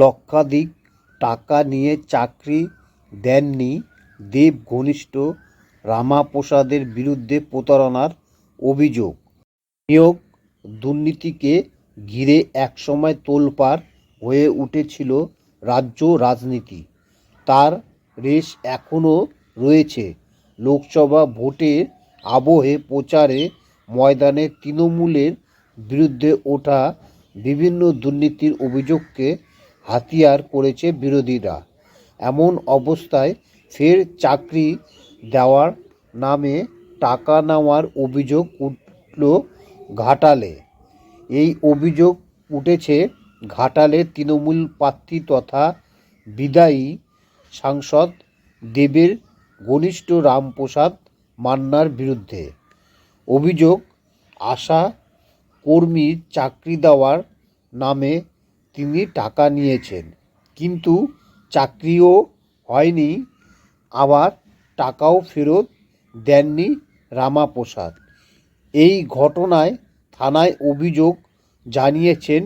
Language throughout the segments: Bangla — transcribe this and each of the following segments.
লক্ষাধিক টাকা নিয়ে চাকরি দেননি দেব ঘনিষ্ঠ রামাপ্রসাদের বিরুদ্ধে প্রতারণার অভিযোগ। নিয়োগ দুর্নীতিকে ঘিরে একসময় তোলপাড় হয়ে উঠেছিল রাজ্য রাজনীতি। তার রেশ এখনও রয়েছে। লোকসভা ভোটের আবহে প্রচারে ময়দানে তৃণমূলের বিরুদ্ধে ওঠা বিভিন্ন দুর্নীতির অভিযোগকে হাতিয়ার করেছে বিরোধীরা। এমন অবস্থায় ফের চাকরি দেওয়ার নামে টাকা নেওয়ার অভিযোগ উঠল ঘাটালে। এই অভিযোগ উঠেছে ঘাটালের তৃণমূল প্রার্থী তথা বিদায়ী সাংসদ দেবের ঘনিষ্ঠ রামপ্রসাদ মান্নার বিরুদ্ধে। অভিযোগ, আশা কর্মীর চাকরি দেওয়ার নামে তিনি টাকা নিয়েছেন, কিন্তু চাকরিও হয়নি, আবার টাকাও ফেরত দেননি রামাপ্রসাদ। এই ঘটনায় থানায় অভিযোগ জানিয়েছেন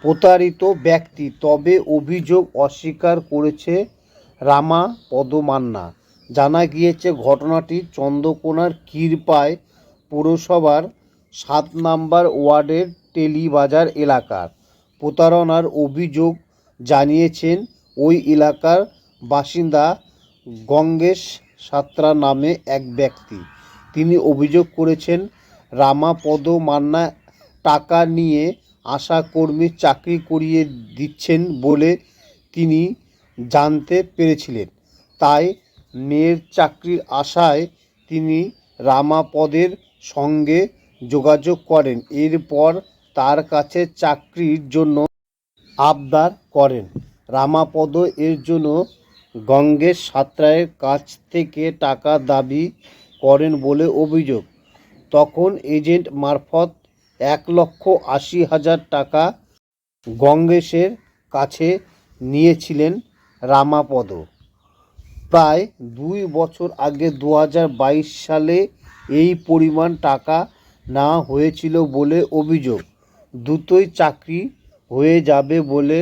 প্রতারিত ব্যক্তি। তবে অভিযোগ অস্বীকার করেছে রামাপদ মান্না। জানা গিয়েছে ঘটনাটি চন্দ্রকোনার ক্ষীরপাই পৌরসভার ৭ নম্বর ওয়ার্ডের টেলিবাজার এলাকার। প্রতারণার অভিযোগ জানিয়েছেন ওই এলাকার বাসিন্দা গঙ্গেশ সাঁতরা নামে এক ব্যক্তি। তিনি অভিযোগ করেছেন রামাপদ মান্না টাকা নিয়ে আশা কর্মীর চাকরি করিয়ে দিচ্ছেন বলে তিনি জানতে পেরেছিলেন। তাই মেয়ের চাকরির আশায় তিনি রামাপদের সঙ্গে যোগাযোগ করেন। এরপর তার কাছে চাকরির জন্য আবদার করেন। রামাপদ এর জন্য গঙ্গেশ সাঁতরার কাছ থেকে টাকা দাবি করেন বলে অভিযোগ। তখন এজেন্ট মারফত ১,৮০,০০০ টাকা গঙ্গেশের কাছে নিয়েছিলেন রামাপদ। প্রায় ২ বছর আগে ২০২২ সালে এই পরিমাণ টাকা নেওয়া হয়েছিল বলে অভিযোগ। দ্রুতই চাকরি হয়ে যাবে বলে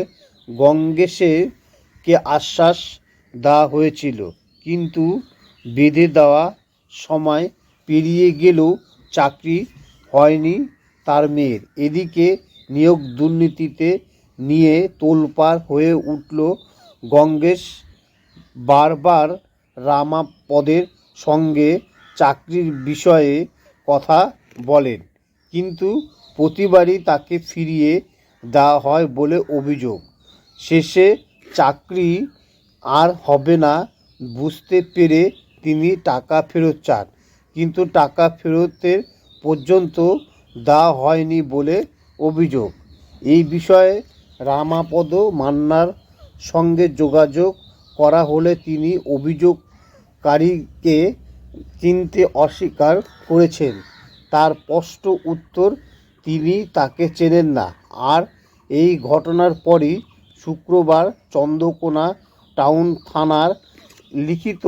গঙ্গেশকে আশ্বাস দেওয়া হয়েছিল, কিন্তু বেঁধে দেওয়া সময় পেরিয়ে গেলেও চাকরি হয়নি তার মেয়ের। এদিকে নিয়োগ দুর্নীতিতে নিয়ে তোলপাড় হয়ে উঠল গঙ্গেশ বারবার রামাপদের সঙ্গে চাকরির বিষয়ে কথা বলেন, কিন্তু প্রতিবারই তাকে ফিরিয়ে দেওয়া হয় বলে অভিযোগ। শেষে চাকরি আর হবে না বুঝতে পেরে তিনি টাকা ফেরত চান, কিন্তু টাকা ফেরতের পর্যন্ত দেওয়া হয়নি বলে অভিযোগ। এই বিষয়ে রামাপদ মান্নার সঙ্গে যোগাযোগ করা হলে তিনি অভিযোগকারীকে চিনতে অস্বীকার করেছেন। তার স্পষ্ট উত্তর, তিনি তাকে চেনেন না। আর এই ঘটনার পরই শুক্রবার চন্দ্রকোনা টাউন থানায় লিখিত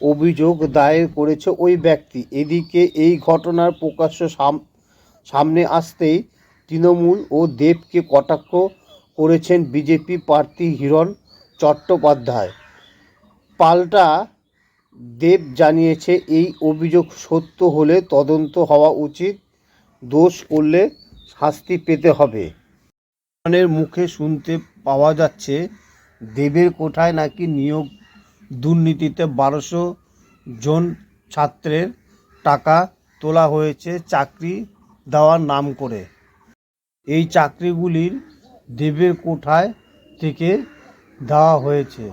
অভিযোগ দায়ের করেছে ওই ব্যক্তি। এদিকে এই ঘটনার প্রকাশ্য সামনে আসতেই তৃণমূল ও দেবকে কটাক্ষ করেছেন বিজেপি প্রার্থী হিরণ চট্টোপাধ্যায়। পাল্টা দেব জানিয়েছে, এই অভিযোগ সত্য হলে তদন্ত হওয়া উচিত, দোষ করলে শাস্তি পেতে হবে। হিরণের মুখে শুনতে পাওয়া যাচ্ছে দেবের কোঠায় নাকি নিয়োগ দুর্নীতিতে ১২০০ জন ছাত্রের টাকা তোলা হয়েছে চাকরি দেওয়ার নাম করে। এই চাকরিগুলির দেবের কোঠায় থেকে দেওয়া হয়েছে।